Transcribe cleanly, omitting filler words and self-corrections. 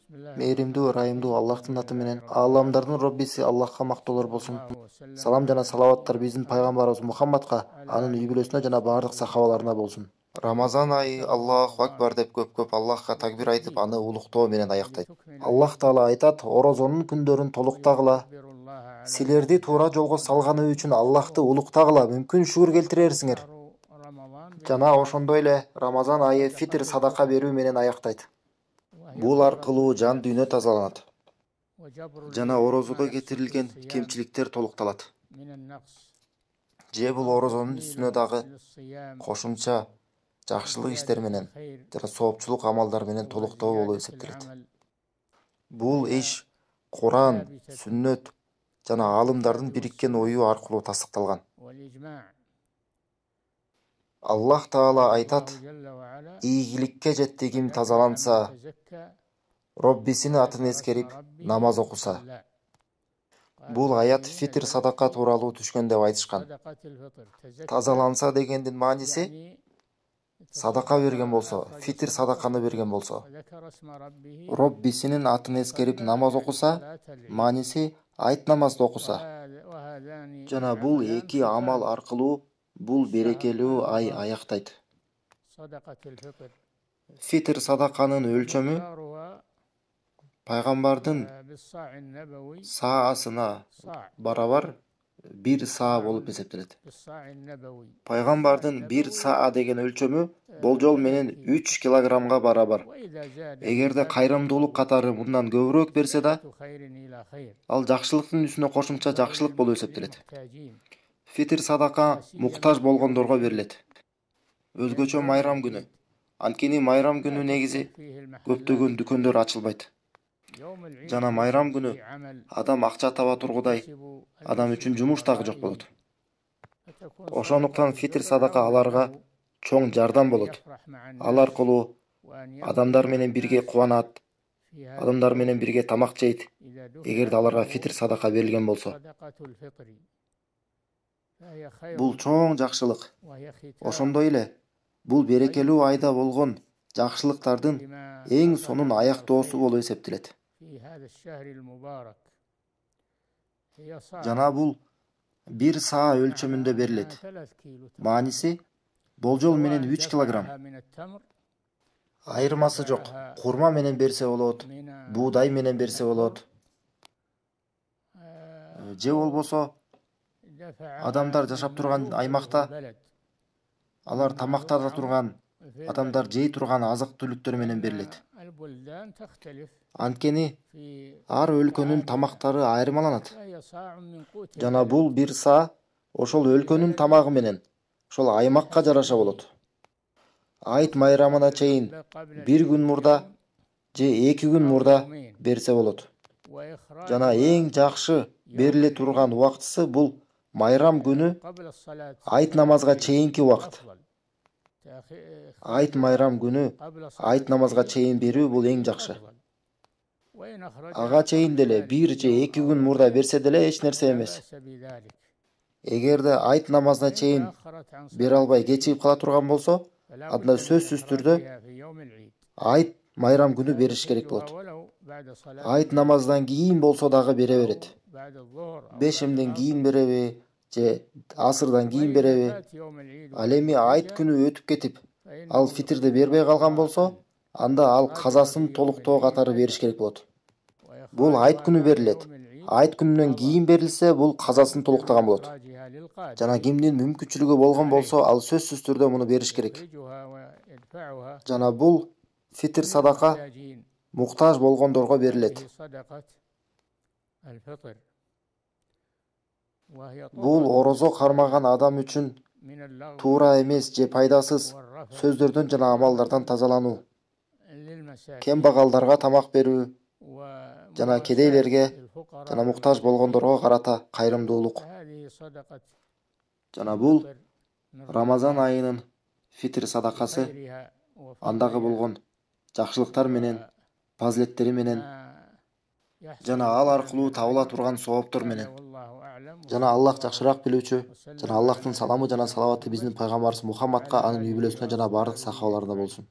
Мээримдүү, ырайымдуу Аллахтын аты менен, ааламдардын Роббиси Аллахка мактоолор болсун. Салам жана салаваттар биздин пайгамбарыбыз Мухаммадка, анын үй бүлөсүнө жана бардык сахабаларына болсун. Рамазан айы Аллаху акбар деп көп Аллахка такбир айтып, аны улуктоо менен аяктайт. Аллах Таала айтат: "Орозонун күндөрүн толуктагыла. Силерди туура жолго салганы үчүн Аллахты улуктагыла, мүмкүн шүгүр келтирерсиңер." Жана ошондой эле Рамазан айы фитр садака берүү менен аяктайт. Бул аркылуу жан дүйнө тазаланат. Жана орозодо кетирилген кемчиликтер толукталат. Же бул орозонун үстүнө дагы кошумча жакшылык иштер менен жана соопчулук амалдар менен толуктоо болуп эсептелет. Бул иш Куран, сүннөт жана аалымдардын бириккен ою аркылуу тастыкталган. Аллах Таала айтат: "Ийгиликке жетти ким тазаланса, Роббисинин атын эскерип, намаз окуса." Бул аят фитр садака тууралуу түшкөн деп айтышкан. Тазаланса дегендин мааниси садака берген болсо, фитр садаканы берген болсо. Роббисинин атын эскерип намаз окуса, мааниси айт намазды окуса. Жана бул эки амал аркылуу бул берекелүү ай аяктайт. Фитр садаканын өлчөмү пайгамбардын саасына барабар 1 саа болуп эсептелет. Пайгамбардын 1 саа деген өлчөмү болжол менен 3 килограммга барабар. Эгерде кайрымдуулук катары мындан көбүрөөк берсе да, ал жакшылыктын үстүнө кошумча жакшылык болуп эсептелет. Фитр садака муктаж болгондорго берилет. Өзгөчө майрам күнү. Анткени майрам күнү негизи көптөгөн дүкөндөр ачылбайт. Жана майрам күнү адам акча таба тургудай, адам үчүн жумуш дагы жок болот. Ошондуктан фитр садака аларга чоң жардам болот. Ал аркылуу адамдар менен бирге кубанат, адамдар менен бирге тамак жейт, эгерде аларга фитр садака берилген болсо. Бул чоң жакшылык. Ошондой эле бул берекелүү айда болгон жакшылыктардын эң сонун аяктоосу болуп эсептелет. Жана бул 1 саа өлчөмүндө берилет. Мааниси болжол менен 3 килограмм. Айырмасы жок. Курма менен берсе болот, буудай менен берсе болот. Же болбосо адамдар жашап турган аймакта алар тамактана турган, адамдар жей турган азык-түлүктөр менен берилет. Анткени ар өлкөнүн тамактары айырмаланат. Жана бул 1 саа ошол өлкөнүн тамагы менен, ошол аймакка жараша болот. Айт майрамына чейин 1 күн мурда же 2 күн мурда берсе болот. Жана эң жакшы бериле турган убактысы бул майрам күнү айт намазга чейинки убакыт. Айт майрам күнү айт намазга чейин берүү бул эң жакшы. Ага чейин деле 1 же 2 күн мурда берсе деле эч нерсе эмес. Эгерде айт намазына чейин бере албай кечигип кала турган болсо, анда сөзсүз түрдө айт майрам күнү бериш керек болот. Айт намаздан кийин болсо дагы бере берет. Бешемден кийин береби же асырдан кийин береби? Ал эми айт күнү өтүп кетип, ал фитрди бербей калган болсо, анда ал казасын толуктоо катары бериш керек болот. Бул айт күнү берилет. Айт күнүнөн кийин берилсе, бул казасын толуктаган болот. Жана кимдин мүмкүнчүлүгү болгон болсо, ал сөзсүз түрдө муну бериш керек. Жана бул фитр садака муктаж болгондорго берилет. Бул орозо кармаган адам үчүн туура эмес же пайдасыз сөздөрдөн жана амалдардан тазалануу. Кембагалдарга тамак берүү жана кедейлерге жана муктаж болгондорго карата кайрымдуулук. Жана бул Рамазан айынын фитр садакасы андагы болгон жакшылыктар менен, фазилеттери менен жана ал аркылуу табыла турган сооптор менен. Жана Аллах жакшыраак билүүчү, жана Аллахтын саламы жана салаваты биздин пайгамбарыбыз Мухаммадка, анын үй бүлөсүнө жана бардык сахабаларына болсун.